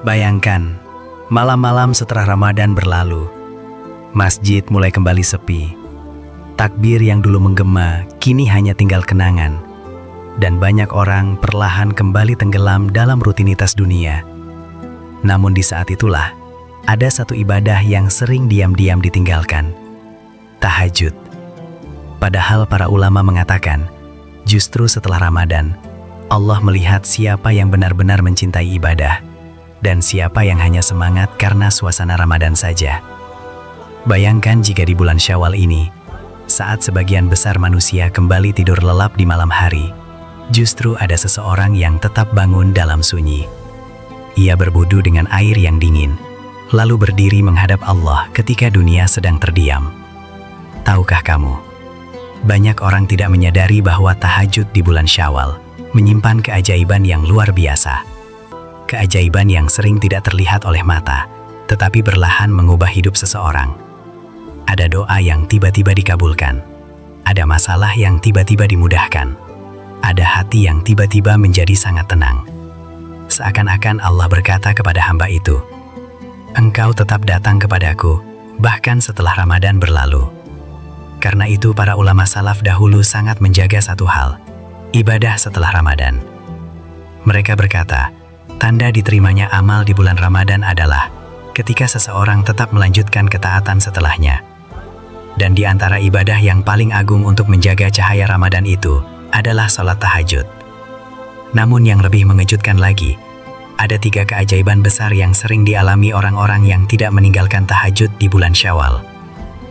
Bayangkan, malam-malam setelah Ramadan berlalu, masjid mulai kembali sepi. Takbir yang dulu menggema kini hanya tinggal kenangan, dan banyak orang perlahan kembali tenggelam dalam rutinitas dunia. Namun di saat itulah, ada satu ibadah yang sering diam-diam ditinggalkan: tahajud. Padahal para ulama mengatakan, justru setelah Ramadan, Allah melihat siapa yang benar-benar mencintai ibadah, dan siapa yang hanya semangat karena suasana Ramadan saja. Bayangkan jika di bulan Syawal ini, saat sebagian besar manusia kembali tidur lelap di malam hari, justru ada seseorang yang tetap bangun dalam sunyi. Ia berwudu dengan air yang dingin, lalu berdiri menghadap Allah ketika dunia sedang terdiam. Tahukah kamu, banyak orang tidak menyadari bahwa tahajud di bulan Syawal menyimpan keajaiban yang luar biasa. Keajaiban yang sering tidak terlihat oleh mata, tetapi perlahan mengubah hidup seseorang. Ada doa yang tiba-tiba dikabulkan, ada masalah yang tiba-tiba dimudahkan, ada hati yang tiba-tiba menjadi sangat tenang. Seakan-akan Allah berkata kepada hamba itu, "Engkau tetap datang kepadaku, bahkan setelah Ramadan berlalu." Karena itu para ulama salaf dahulu sangat menjaga satu hal, ibadah setelah Ramadan. Mereka berkata, tanda diterimanya amal di bulan Ramadan adalah ketika seseorang tetap melanjutkan ketaatan setelahnya. Dan di antara ibadah yang paling agung untuk menjaga cahaya Ramadan itu adalah sholat tahajud. Namun yang lebih mengejutkan lagi, ada 3 keajaiban besar yang sering dialami orang-orang yang tidak meninggalkan tahajud di bulan Syawal.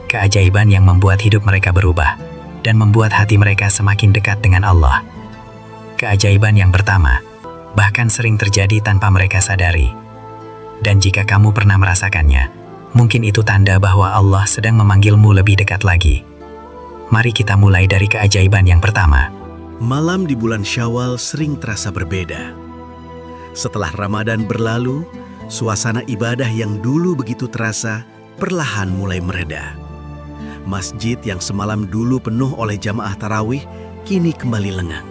Keajaiban yang membuat hidup mereka berubah dan membuat hati mereka semakin dekat dengan Allah. Keajaiban yang pertama, bahkan sering terjadi tanpa mereka sadari. Dan jika kamu pernah merasakannya, mungkin itu tanda bahwa Allah sedang memanggilmu lebih dekat lagi. Mari kita mulai dari keajaiban yang pertama. Malam di bulan Syawal sering terasa berbeda. Setelah Ramadan berlalu, suasana ibadah yang dulu begitu terasa perlahan mulai mereda. Masjid yang semalam dulu penuh oleh jamaah tarawih kini kembali lengang.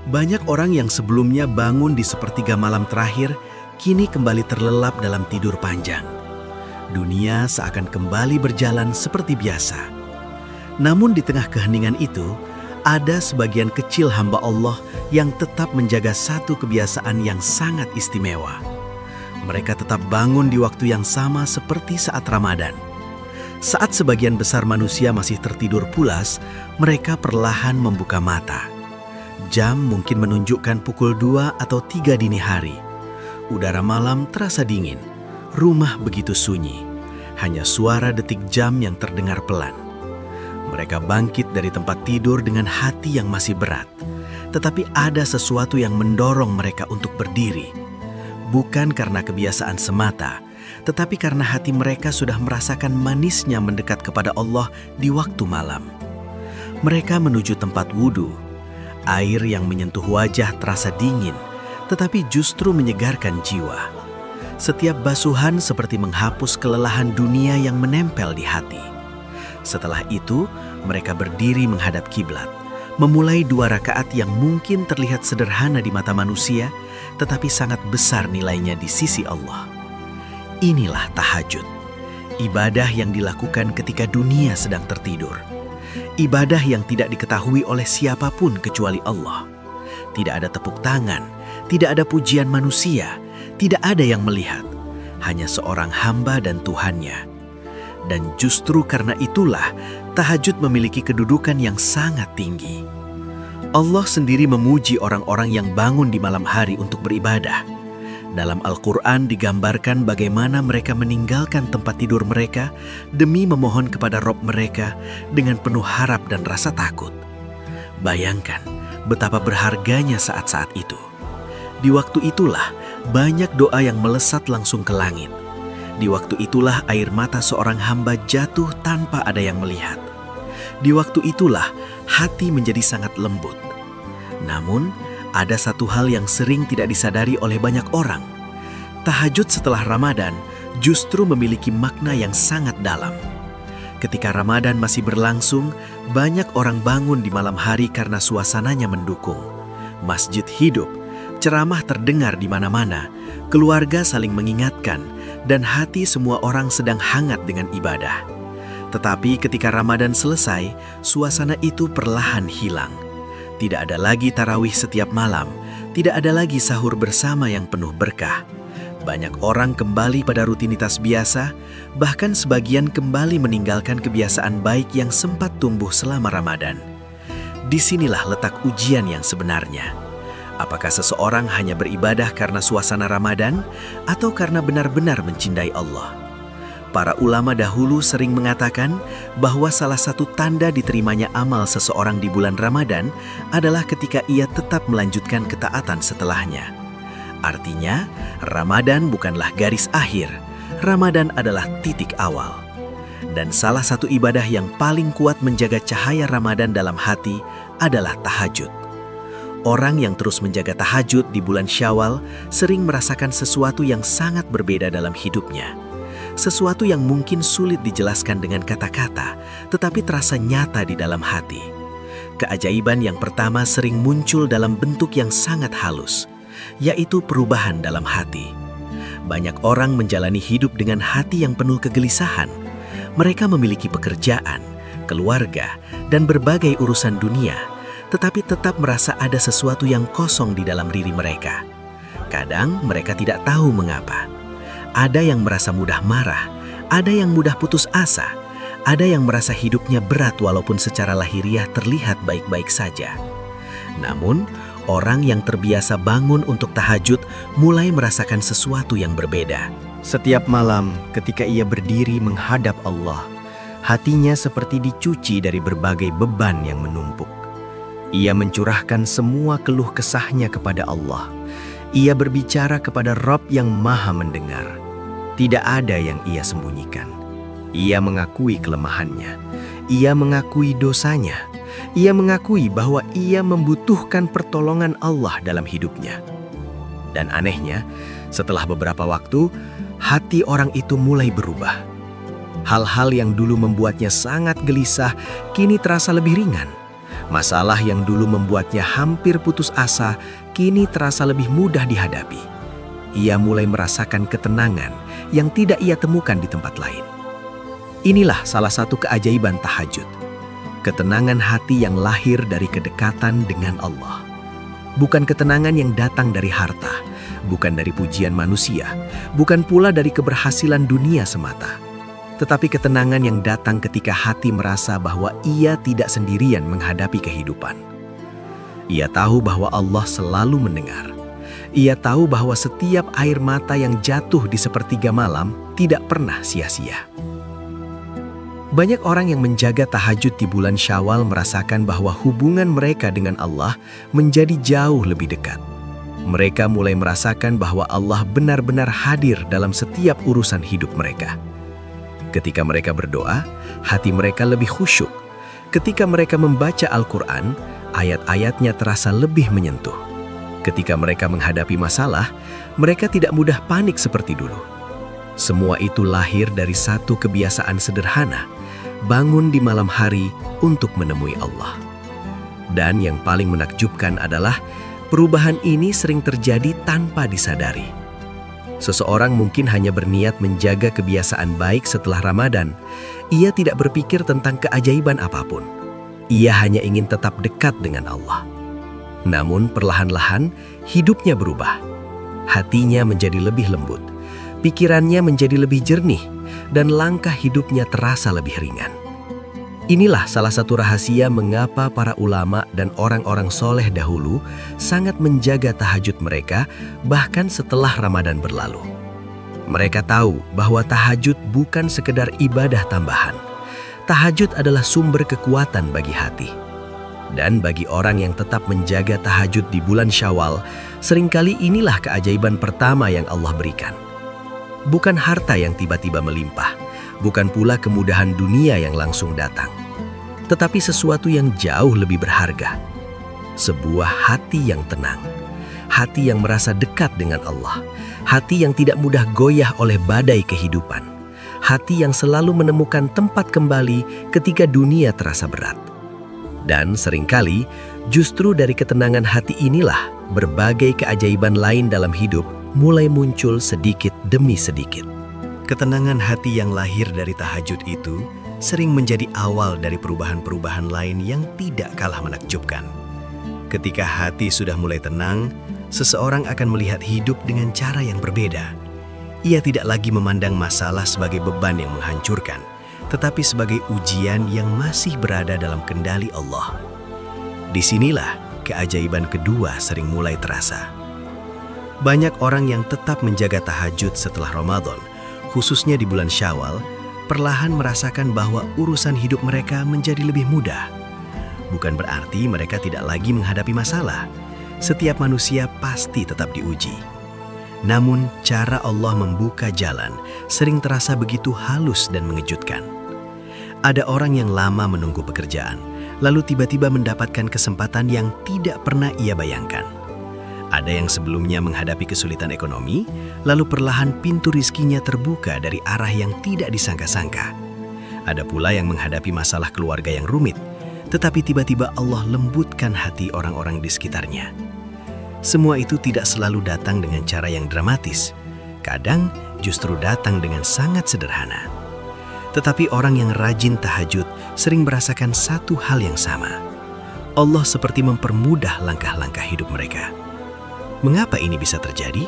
Banyak orang yang sebelumnya bangun di sepertiga malam terakhir kini kembali terlelap dalam tidur panjang. Dunia seakan kembali berjalan seperti biasa. Namun di tengah keheningan itu, ada sebagian kecil hamba Allah yang tetap menjaga satu kebiasaan yang sangat istimewa. Mereka tetap bangun di waktu yang sama seperti saat Ramadan. Saat sebagian besar manusia masih tertidur pulas, mereka perlahan membuka mata. Jam mungkin menunjukkan pukul 2 atau 3 dini hari. Udara malam terasa dingin. Rumah begitu sunyi. Hanya suara detik jam yang terdengar pelan. Mereka bangkit dari tempat tidur dengan hati yang masih berat. Tetapi ada sesuatu yang mendorong mereka untuk berdiri. Bukan karena kebiasaan semata, tetapi karena hati mereka sudah merasakan manisnya mendekat kepada Allah di waktu malam. Mereka menuju tempat wudhu. Air yang menyentuh wajah terasa dingin, tetapi justru menyegarkan jiwa. Setiap basuhan seperti menghapus kelelahan dunia yang menempel di hati. Setelah itu, mereka berdiri menghadap kiblat, memulai 2 rakaat yang mungkin terlihat sederhana di mata manusia, tetapi sangat besar nilainya di sisi Allah. Inilah tahajud, ibadah yang dilakukan ketika dunia sedang tertidur. Ibadah yang tidak diketahui oleh siapapun kecuali Allah. Tidak ada tepuk tangan, tidak ada pujian manusia, tidak ada yang melihat. Hanya seorang hamba dan Tuhannya. Dan justru karena itulah, tahajud memiliki kedudukan yang sangat tinggi. Allah sendiri memuji orang-orang yang bangun di malam hari untuk beribadah. Dalam Al-Quran digambarkan bagaimana mereka meninggalkan tempat tidur mereka demi memohon kepada Rabb mereka dengan penuh harap dan rasa takut. Bayangkan betapa berharganya saat-saat itu. Di waktu itulah banyak doa yang melesat langsung ke langit. Di waktu itulah air mata seorang hamba jatuh tanpa ada yang melihat. Di waktu itulah hati menjadi sangat lembut. Namun, ada satu hal yang sering tidak disadari oleh banyak orang. Tahajud setelah Ramadan justru memiliki makna yang sangat dalam. Ketika Ramadan masih berlangsung, banyak orang bangun di malam hari karena suasananya mendukung. Masjid hidup, Ceramah terdengar di mana-mana, keluarga saling mengingatkan, dan hati semua orang sedang hangat dengan ibadah. Tetapi ketika Ramadan selesai, suasana itu perlahan hilang. Tidak ada lagi tarawih setiap malam, tidak ada lagi sahur bersama yang penuh berkah. Banyak orang kembali pada rutinitas biasa, bahkan sebagian kembali meninggalkan kebiasaan baik yang sempat tumbuh selama Ramadan. Disinilah letak ujian yang sebenarnya. Apakah seseorang hanya beribadah karena suasana Ramadan atau karena benar-benar mencintai Allah? Para ulama dahulu sering mengatakan bahwa salah satu tanda diterimanya amal seseorang di bulan Ramadan adalah ketika ia tetap melanjutkan ketaatan setelahnya. Artinya, Ramadan bukanlah garis akhir. Ramadan adalah titik awal. Dan salah satu ibadah yang paling kuat menjaga cahaya Ramadan dalam hati adalah tahajud. Orang yang terus menjaga tahajud di bulan Syawal sering merasakan sesuatu yang sangat berbeda dalam hidupnya. Sesuatu yang mungkin sulit dijelaskan dengan kata-kata, tetapi terasa nyata di dalam hati. Keajaiban yang pertama sering muncul dalam bentuk yang sangat halus, yaitu perubahan dalam hati. Banyak orang menjalani hidup dengan hati yang penuh kegelisahan. Mereka memiliki pekerjaan, keluarga, dan berbagai urusan dunia, tetapi tetap merasa ada sesuatu yang kosong di dalam diri mereka. Kadang mereka tidak tahu mengapa. Ada yang merasa mudah marah, ada yang mudah putus asa, ada yang merasa hidupnya berat walaupun secara lahiriah terlihat baik-baik saja. Namun, orang yang terbiasa bangun untuk tahajud mulai merasakan sesuatu yang berbeda. Setiap malam ketika ia berdiri menghadap Allah, hatinya seperti dicuci dari berbagai beban yang menumpuk. Ia mencurahkan semua keluh kesahnya kepada Allah. Ia berbicara kepada Rabb yang Maha Mendengar. Tidak ada yang ia sembunyikan. Ia mengakui kelemahannya. Ia mengakui dosanya. Ia mengakui bahwa ia membutuhkan pertolongan Allah dalam hidupnya. Dan anehnya, setelah beberapa waktu, hati orang itu mulai berubah. Hal-hal yang dulu membuatnya sangat gelisah, kini terasa lebih ringan. Masalah yang dulu membuatnya hampir putus asa, kini terasa lebih mudah dihadapi. Ia mulai merasakan ketenangan yang tidak ia temukan di tempat lain. Inilah salah satu keajaiban tahajud. Ketenangan hati yang lahir dari kedekatan dengan Allah. Bukan ketenangan yang datang dari harta, bukan dari pujian manusia, bukan pula dari keberhasilan dunia semata. Tetapi ketenangan yang datang ketika hati merasa bahwa ia tidak sendirian menghadapi kehidupan. Ia tahu bahwa Allah selalu mendengar. Ia tahu bahwa setiap air mata yang jatuh di sepertiga malam tidak pernah sia-sia. Banyak orang yang menjaga tahajud di bulan Syawal merasakan bahwa hubungan mereka dengan Allah menjadi jauh lebih dekat. Mereka mulai merasakan bahwa Allah benar-benar hadir dalam setiap urusan hidup mereka. Ketika mereka berdoa, hati mereka lebih khusyuk. Ketika mereka membaca Al-Quran, ayat-ayatnya terasa lebih menyentuh. Ketika mereka menghadapi masalah, mereka tidak mudah panik seperti dulu. Semua itu lahir dari satu kebiasaan sederhana, bangun di malam hari untuk menemui Allah. Dan yang paling menakjubkan adalah perubahan ini sering terjadi tanpa disadari. Seseorang mungkin hanya berniat menjaga kebiasaan baik setelah Ramadan. Ia tidak berpikir tentang keajaiban apapun. Ia hanya ingin tetap dekat dengan Allah. Namun perlahan-lahan hidupnya berubah. Hatinya menjadi lebih lembut. Pikirannya menjadi lebih jernih. Dan langkah hidupnya terasa lebih ringan. Inilah salah satu rahasia mengapa para ulama dan orang-orang soleh dahulu sangat menjaga tahajud mereka bahkan setelah Ramadan berlalu. Mereka tahu bahwa tahajud bukan sekedar ibadah tambahan. Tahajud adalah sumber kekuatan bagi hati. Dan bagi orang yang tetap menjaga tahajud di bulan Syawal, seringkali inilah keajaiban pertama yang Allah berikan. Bukan harta yang tiba-tiba melimpah, bukan pula kemudahan dunia yang langsung datang, tetapi sesuatu yang jauh lebih berharga. Sebuah hati yang tenang, hati yang merasa dekat dengan Allah, hati yang tidak mudah goyah oleh badai kehidupan, hati yang selalu menemukan tempat kembali ketika dunia terasa berat. Dan seringkali, Justru dari ketenangan hati inilah berbagai keajaiban lain dalam hidup mulai muncul sedikit demi sedikit. Ketenangan hati yang lahir dari tahajud itu sering menjadi awal dari perubahan-perubahan lain yang tidak kalah menakjubkan. Ketika hati sudah mulai tenang, seseorang akan melihat hidup dengan cara yang berbeda. Ia tidak lagi memandang masalah sebagai beban yang menghancurkan, tetapi sebagai ujian yang masih berada dalam kendali Allah. Disinilah keajaiban kedua sering mulai terasa. Banyak orang yang tetap menjaga tahajud setelah Ramadan, khususnya di bulan Syawal, perlahan merasakan bahwa urusan hidup mereka menjadi lebih mudah. Bukan berarti mereka tidak lagi menghadapi masalah. Setiap manusia pasti tetap diuji. Namun, cara Allah membuka jalan sering terasa begitu halus dan mengejutkan. Ada orang yang lama menunggu pekerjaan, lalu tiba-tiba mendapatkan kesempatan yang tidak pernah ia bayangkan. Ada yang sebelumnya menghadapi kesulitan ekonomi, lalu perlahan pintu rizkinya terbuka dari arah yang tidak disangka-sangka. Ada pula yang menghadapi masalah keluarga yang rumit, tetapi tiba-tiba Allah lembutkan hati orang-orang di sekitarnya. Semua itu tidak selalu datang dengan cara yang dramatis. Kadang justru datang dengan sangat sederhana. Tetapi orang yang rajin tahajud sering merasakan satu hal yang sama. Allah seperti mempermudah langkah-langkah hidup mereka. Mengapa ini bisa terjadi?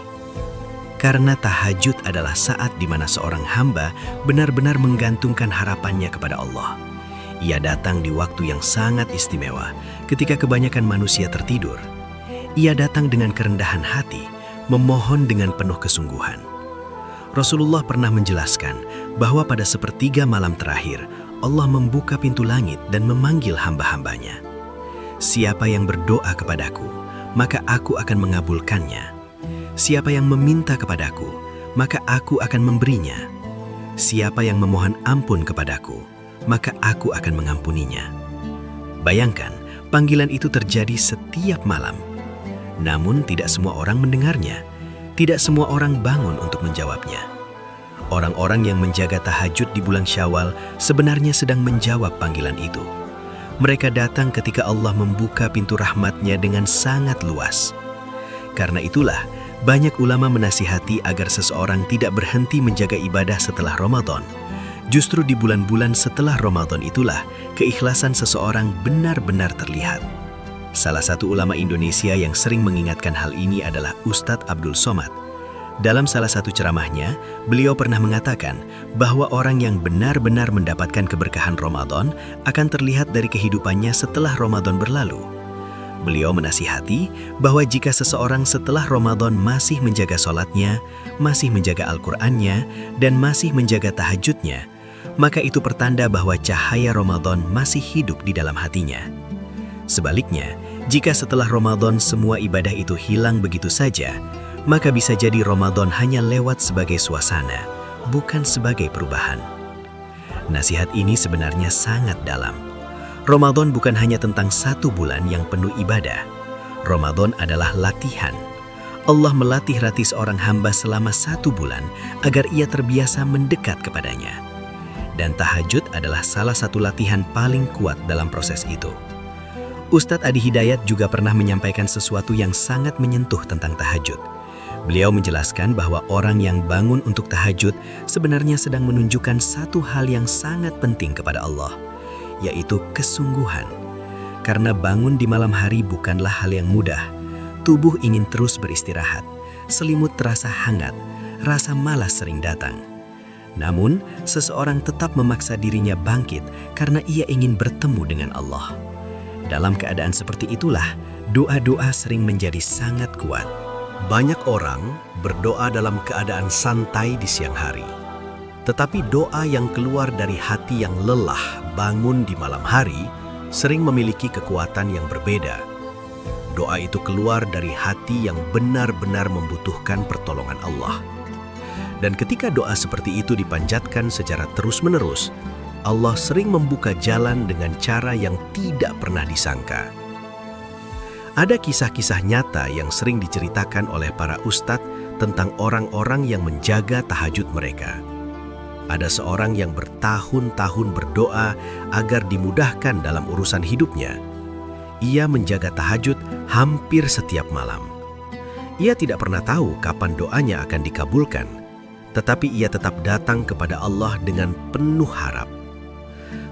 Karena tahajud adalah saat di mana seorang hamba benar-benar menggantungkan harapannya kepada Allah. Ia datang di waktu yang sangat istimewa ketika kebanyakan manusia tertidur. Ia datang dengan kerendahan hati, memohon dengan penuh kesungguhan. Rasulullah pernah menjelaskan bahwa pada sepertiga malam terakhir, Allah membuka pintu langit dan memanggil hamba-hambanya. Siapa yang berdoa kepadaku, maka aku akan mengabulkannya. Siapa yang meminta kepadaku, maka aku akan memberinya. Siapa yang memohon ampun kepadaku, maka aku akan mengampuninya. Bayangkan, panggilan itu terjadi setiap malam. Namun tidak semua orang mendengarnya. Tidak semua orang bangun untuk menjawabnya. Orang-orang yang menjaga tahajud di bulan Syawal sebenarnya sedang menjawab panggilan itu. Mereka datang ketika Allah membuka pintu rahmat-Nya dengan sangat luas. Karena itulah, banyak ulama menasihati agar seseorang tidak berhenti menjaga ibadah setelah Ramadan. Justru di bulan-bulan setelah Ramadan itulah keikhlasan seseorang benar-benar terlihat. Salah satu ulama Indonesia yang sering mengingatkan hal ini adalah Ustadz Abdul Somad. Dalam salah satu ceramahnya, beliau pernah mengatakan bahwa orang yang benar-benar mendapatkan keberkahan Ramadan akan terlihat dari kehidupannya setelah Ramadan berlalu. Beliau menasihati bahwa jika seseorang setelah Ramadan masih menjaga sholatnya, masih menjaga Al-Qur'annya, dan masih menjaga tahajudnya, maka itu pertanda bahwa cahaya Ramadan masih hidup di dalam hatinya. Sebaliknya, jika setelah Ramadan semua ibadah itu hilang begitu saja, maka bisa jadi Ramadan hanya lewat sebagai suasana, bukan sebagai perubahan. Nasihat ini sebenarnya sangat dalam. Ramadan bukan hanya tentang satu bulan yang penuh ibadah. Ramadan adalah latihan. Allah melatih hati seorang hamba selama 1 bulan agar ia terbiasa mendekat kepadanya. Dan tahajud adalah salah satu latihan paling kuat dalam proses itu. Ustadz Adi Hidayat juga pernah menyampaikan sesuatu yang sangat menyentuh tentang tahajud. Beliau menjelaskan bahwa orang yang bangun untuk tahajud sebenarnya sedang menunjukkan satu hal yang sangat penting kepada Allah, yaitu kesungguhan. Karena bangun di malam hari bukanlah hal yang mudah. Tubuh ingin terus beristirahat, selimut terasa hangat, rasa malas sering datang. Namun, seseorang tetap memaksa dirinya bangkit karena ia ingin bertemu dengan Allah. Dalam keadaan seperti itulah, doa-doa sering menjadi sangat kuat. Banyak orang berdoa dalam keadaan santai di siang hari. Tetapi doa yang keluar dari hati yang lelah bangun di malam hari sering memiliki kekuatan yang berbeda. Doa itu keluar dari hati yang benar-benar membutuhkan pertolongan Allah. Dan ketika doa seperti itu dipanjatkan secara terus-menerus, Allah sering membuka jalan dengan cara yang tidak pernah disangka. Ada kisah-kisah nyata yang sering diceritakan oleh para ustadz tentang orang-orang yang menjaga tahajud mereka. Ada seorang yang bertahun-tahun berdoa agar dimudahkan dalam urusan hidupnya. ia menjaga tahajud hampir setiap malam. Ia tidak pernah tahu kapan doanya akan dikabulkan, tetapi ia tetap datang kepada Allah dengan penuh harap.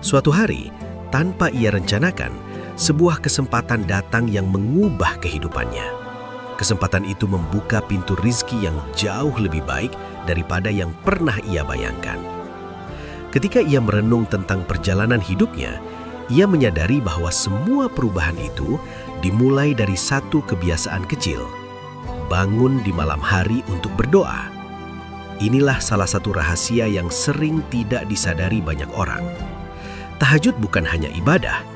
Suatu hari, tanpa ia rencanakan, sebuah kesempatan datang yang mengubah kehidupannya. Kesempatan itu membuka pintu rizki yang jauh lebih baik daripada yang pernah ia bayangkan. Ketika ia merenung tentang perjalanan hidupnya, ia menyadari bahwa semua perubahan itu dimulai dari satu kebiasaan kecil: bangun di malam hari untuk berdoa. Inilah salah satu rahasia yang sering tidak disadari banyak orang. Tahajud bukan hanya ibadah.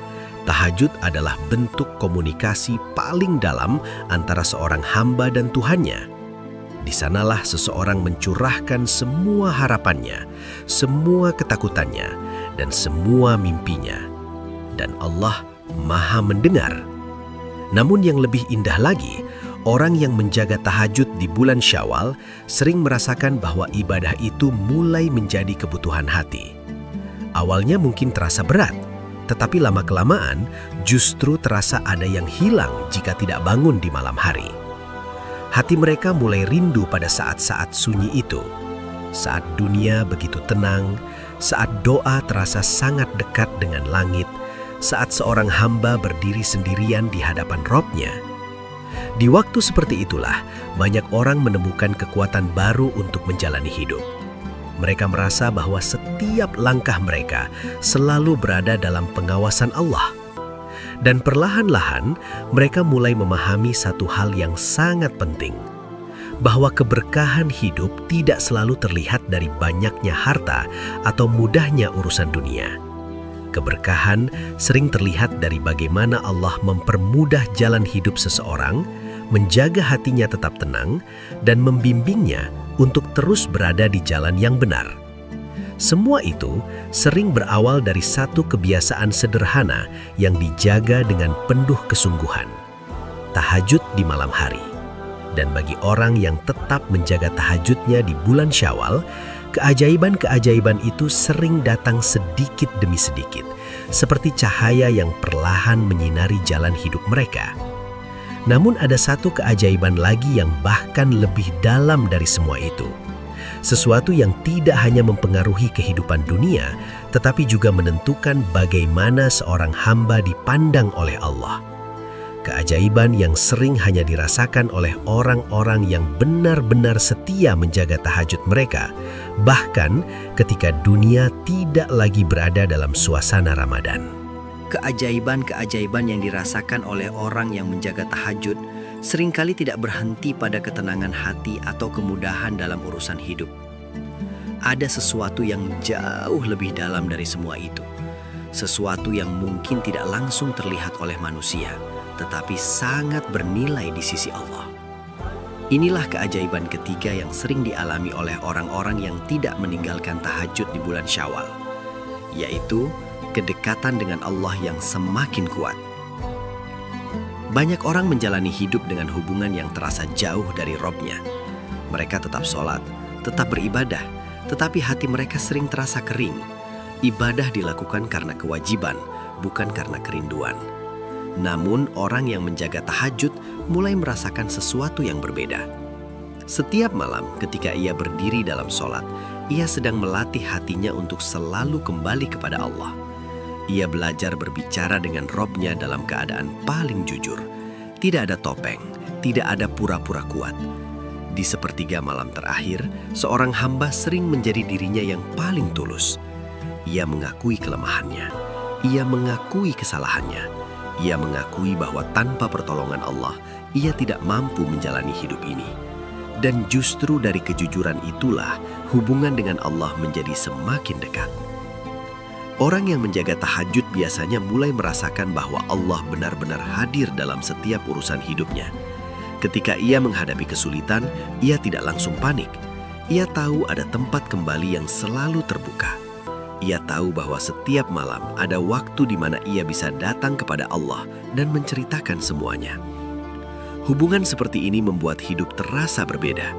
Tahajud adalah bentuk komunikasi paling dalam antara seorang hamba dan Tuhannya. Di sanalah seseorang mencurahkan semua harapannya, semua ketakutannya, dan semua mimpinya. Dan Allah Maha mendengar. Namun yang lebih indah lagi, orang yang menjaga tahajud di bulan Syawal sering merasakan bahwa ibadah itu mulai menjadi kebutuhan hati. Awalnya mungkin terasa berat, tetapi lama-kelamaan justru terasa ada yang hilang jika tidak bangun di malam hari. Hati mereka mulai rindu pada saat-saat sunyi itu, saat dunia begitu tenang, saat doa terasa sangat dekat dengan langit, saat seorang hamba berdiri sendirian di hadapan Robnya. Di waktu seperti itulah, banyak orang menemukan kekuatan baru untuk menjalani hidup. Mereka merasa bahwa setiap langkah mereka selalu berada dalam pengawasan Allah. Dan perlahan-lahan, mereka mulai memahami satu hal yang sangat penting, bahwa keberkahan hidup tidak selalu terlihat dari banyaknya harta atau mudahnya urusan dunia. Keberkahan sering terlihat dari bagaimana Allah mempermudah jalan hidup seseorang, menjaga hatinya tetap tenang, dan membimbingnya untuk terus berada di jalan yang benar. Semua itu sering berawal dari satu kebiasaan sederhana yang dijaga dengan penuh kesungguhan: tahajud di malam hari. Dan bagi orang yang tetap menjaga tahajudnya di bulan Syawal, keajaiban-keajaiban itu sering datang sedikit demi sedikit, seperti cahaya yang perlahan menyinari jalan hidup mereka. Namun ada satu keajaiban lagi yang bahkan lebih dalam dari semua itu. Sesuatu yang tidak hanya mempengaruhi kehidupan dunia, tetapi juga menentukan bagaimana seorang hamba dipandang oleh Allah. Keajaiban yang sering hanya dirasakan oleh orang-orang yang benar-benar setia menjaga tahajud mereka, bahkan ketika dunia tidak lagi berada dalam suasana Ramadan. Keajaiban-keajaiban yang dirasakan oleh orang yang menjaga tahajud seringkali tidak berhenti pada ketenangan hati atau kemudahan dalam urusan hidup. Ada sesuatu yang jauh lebih dalam dari semua itu. Sesuatu yang mungkin tidak langsung terlihat oleh manusia, tetapi sangat bernilai di sisi Allah. Inilah keajaiban ketiga yang sering dialami oleh orang-orang yang tidak meninggalkan tahajud di bulan Syawal, yaitu kedekatan dengan Allah yang semakin kuat. Banyak orang menjalani hidup dengan hubungan yang terasa jauh dari Robnya. Mereka tetap sholat, tetap beribadah, tetapi hati mereka sering terasa kering. Ibadah dilakukan karena kewajiban, bukan karena kerinduan. Namun orang yang menjaga tahajud mulai merasakan sesuatu yang berbeda. Setiap malam ketika ia berdiri dalam sholat, ia sedang melatih hatinya untuk selalu kembali kepada Allah. Ia belajar berbicara dengan Robnya dalam keadaan paling jujur. Tidak ada topeng, tidak ada pura-pura kuat. Di sepertiga malam terakhir, seorang hamba sering menjadi dirinya yang paling tulus. Ia mengakui kelemahannya, ia mengakui kesalahannya, ia mengakui bahwa tanpa pertolongan Allah, ia tidak mampu menjalani hidup ini. Dan justru dari kejujuran itulah hubungan dengan Allah menjadi semakin dekat. Orang yang menjaga tahajud biasanya mulai merasakan bahwa Allah benar-benar hadir dalam setiap urusan hidupnya. Ketika ia menghadapi kesulitan, ia tidak langsung panik. Ia tahu ada tempat kembali yang selalu terbuka. Ia tahu bahwa setiap malam ada waktu di mana ia bisa datang kepada Allah dan menceritakan semuanya. Hubungan seperti ini membuat hidup terasa berbeda.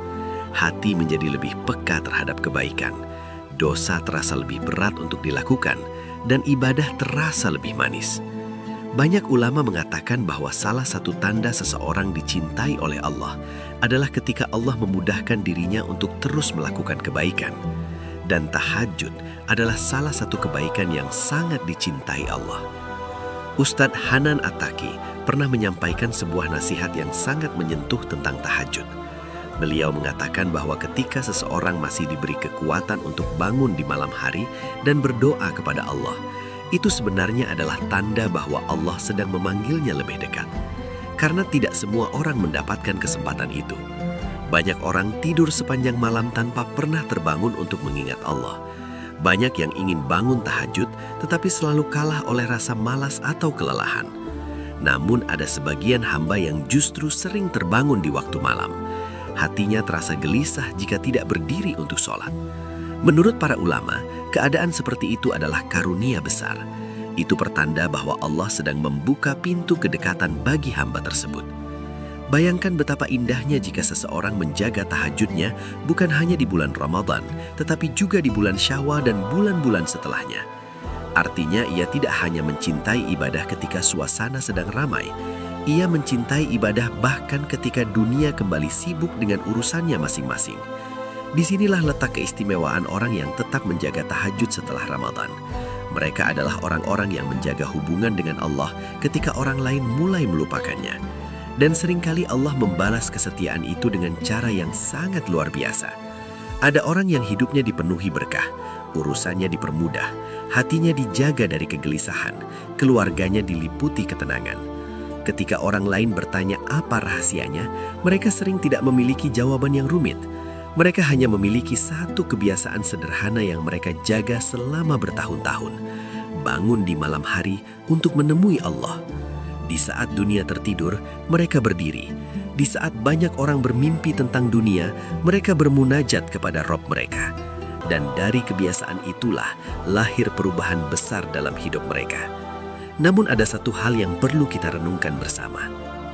Hati menjadi lebih peka terhadap kebaikan. Dosa terasa lebih berat untuk dilakukan, dan ibadah terasa lebih manis. Banyak ulama mengatakan bahwa salah satu tanda seseorang dicintai oleh Allah adalah ketika Allah memudahkan dirinya untuk terus melakukan kebaikan. Dan tahajud adalah salah satu kebaikan yang sangat dicintai Allah. Ustadz Hanan Attaqi pernah menyampaikan sebuah nasihat yang sangat menyentuh tentang tahajud. Beliau mengatakan bahwa ketika seseorang masih diberi kekuatan untuk bangun di malam hari dan berdoa kepada Allah, itu sebenarnya adalah tanda bahwa Allah sedang memanggilnya lebih dekat. Karena tidak semua orang mendapatkan kesempatan itu. Banyak orang tidur sepanjang malam tanpa pernah terbangun untuk mengingat Allah. Banyak yang ingin bangun tahajud tetapi selalu kalah oleh rasa malas atau kelelahan. Namun ada sebagian hamba yang justru sering terbangun di waktu malam. Hatinya terasa gelisah jika tidak berdiri untuk sholat. Menurut para ulama, keadaan seperti itu adalah karunia besar. Itu pertanda bahwa Allah sedang membuka pintu kedekatan bagi hamba tersebut. Bayangkan betapa indahnya jika seseorang menjaga tahajudnya bukan hanya di bulan Ramadan, tetapi juga di bulan Syawal dan bulan-bulan setelahnya. Artinya ia tidak hanya mencintai ibadah ketika suasana sedang ramai, ia mencintai ibadah bahkan ketika dunia kembali sibuk dengan urusannya masing-masing. Disinilah letak keistimewaan orang yang tetap menjaga tahajud setelah Ramadan. Mereka adalah orang-orang yang menjaga hubungan dengan Allah ketika orang lain mulai melupakannya. Dan seringkali Allah membalas kesetiaan itu dengan cara yang sangat luar biasa. Ada orang yang hidupnya dipenuhi berkah, urusannya dipermudah, hatinya dijaga dari kegelisahan, keluarganya diliputi ketenangan. Ketika orang lain bertanya apa rahasianya, mereka sering tidak memiliki jawaban yang rumit. Mereka hanya memiliki satu kebiasaan sederhana yang mereka jaga selama bertahun-tahun. Bangun di malam hari untuk menemui Allah. Di saat dunia tertidur, mereka berdiri. Di saat banyak orang bermimpi tentang dunia, mereka bermunajat kepada Rob mereka. Dan dari kebiasaan itulah lahir perubahan besar dalam hidup mereka. Namun ada satu hal yang perlu kita renungkan bersama.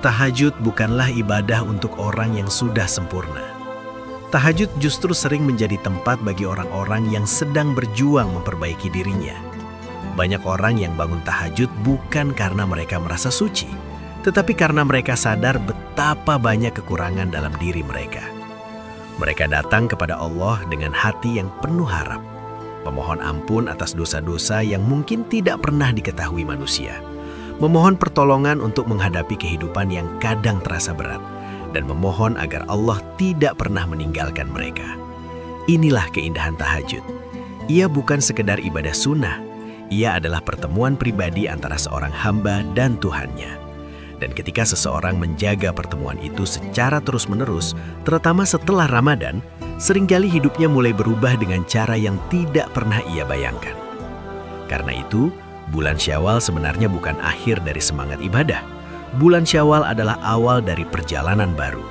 Tahajud bukanlah ibadah untuk orang yang sudah sempurna. Tahajud justru sering menjadi tempat bagi orang-orang yang sedang berjuang memperbaiki dirinya. Banyak orang yang bangun tahajud bukan karena mereka merasa suci, tetapi karena mereka sadar betapa banyak kekurangan dalam diri mereka. Mereka datang kepada Allah dengan hati yang penuh harap, memohon ampun atas dosa-dosa yang mungkin tidak pernah diketahui manusia, memohon pertolongan untuk menghadapi kehidupan yang kadang terasa berat, dan memohon agar Allah tidak pernah meninggalkan mereka. Inilah keindahan tahajud. Ia bukan sekedar ibadah sunnah, ia adalah pertemuan pribadi antara seorang hamba dan Tuhannya. Dan ketika seseorang menjaga pertemuan itu secara terus-menerus, terutama setelah Ramadan, seringkali hidupnya mulai berubah dengan cara yang tidak pernah ia bayangkan. Karena itu, bulan Syawal sebenarnya bukan akhir dari semangat ibadah. Bulan Syawal adalah awal dari perjalanan baru.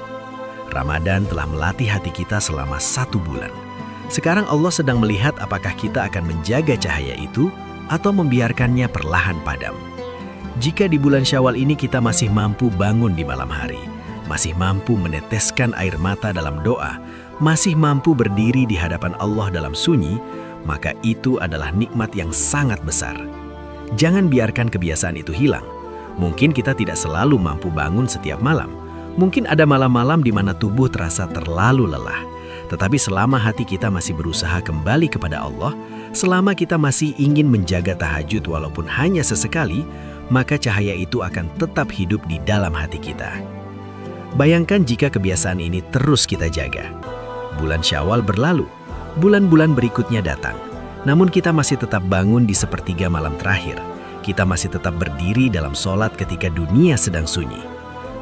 Ramadan telah melatih hati kita selama 1 bulan. Sekarang Allah sedang melihat apakah kita akan menjaga cahaya itu atau membiarkannya perlahan padam. Jika di bulan Syawal ini kita masih mampu bangun di malam hari, masih mampu meneteskan air mata dalam doa, masih mampu berdiri di hadapan Allah dalam sunyi, maka itu adalah nikmat yang sangat besar. Jangan biarkan kebiasaan itu hilang. Mungkin kita tidak selalu mampu bangun setiap malam. Mungkin ada malam-malam di mana tubuh terasa terlalu lelah. Tetapi selama hati kita masih berusaha kembali kepada Allah, selama kita masih ingin menjaga tahajud walaupun hanya sesekali, maka cahaya itu akan tetap hidup di dalam hati kita. Bayangkan jika kebiasaan ini terus kita jaga. Bulan Syawal berlalu, bulan-bulan berikutnya datang. Namun kita masih tetap bangun di sepertiga malam terakhir. Kita masih tetap berdiri dalam sholat ketika dunia sedang sunyi.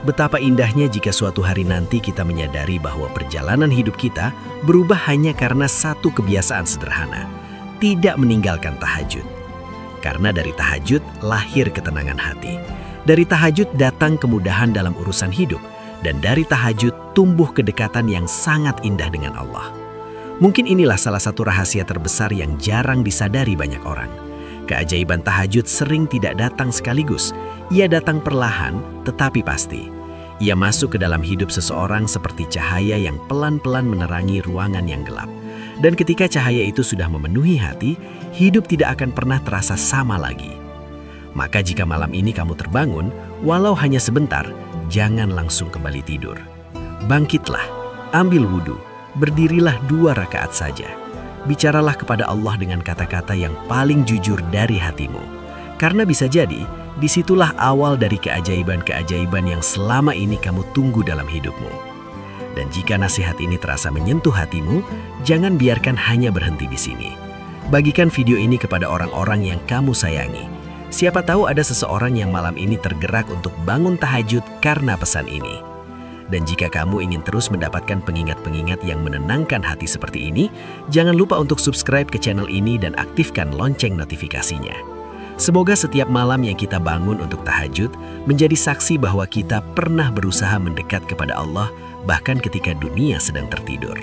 Betapa indahnya jika suatu hari nanti kita menyadari bahwa perjalanan hidup kita berubah hanya karena satu kebiasaan sederhana, tidak meninggalkan tahajud. Karena dari tahajud lahir ketenangan hati. Dari tahajud datang kemudahan dalam urusan hidup. Dan dari tahajud tumbuh kedekatan yang sangat indah dengan Allah. Mungkin inilah salah satu rahasia terbesar yang jarang disadari banyak orang. Keajaiban tahajud sering tidak datang sekaligus. Ia datang perlahan, tetapi pasti. Ia masuk ke dalam hidup seseorang seperti cahaya yang pelan-pelan menerangi ruangan yang gelap. Dan ketika cahaya itu sudah memenuhi hati, hidup tidak akan pernah terasa sama lagi. Maka jika malam ini kamu terbangun, walau hanya sebentar, jangan langsung kembali tidur. Bangkitlah, ambil wudhu, berdirilah 2 rakaat saja. Bicaralah kepada Allah dengan kata-kata yang paling jujur dari hatimu. Karena bisa jadi, disitulah awal dari keajaiban-keajaiban yang selama ini kamu tunggu dalam hidupmu. Dan jika nasihat ini terasa menyentuh hatimu, jangan biarkan hanya berhenti di sini. Bagikan video ini kepada orang-orang yang kamu sayangi. Siapa tahu ada seseorang yang malam ini tergerak untuk bangun tahajud karena pesan ini. Dan jika kamu ingin terus mendapatkan pengingat-pengingat yang menenangkan hati seperti ini, jangan lupa untuk subscribe ke channel ini dan aktifkan lonceng notifikasinya. Semoga setiap malam yang kita bangun untuk tahajud menjadi saksi bahwa kita pernah berusaha mendekat kepada Allah bahkan ketika dunia sedang tertidur.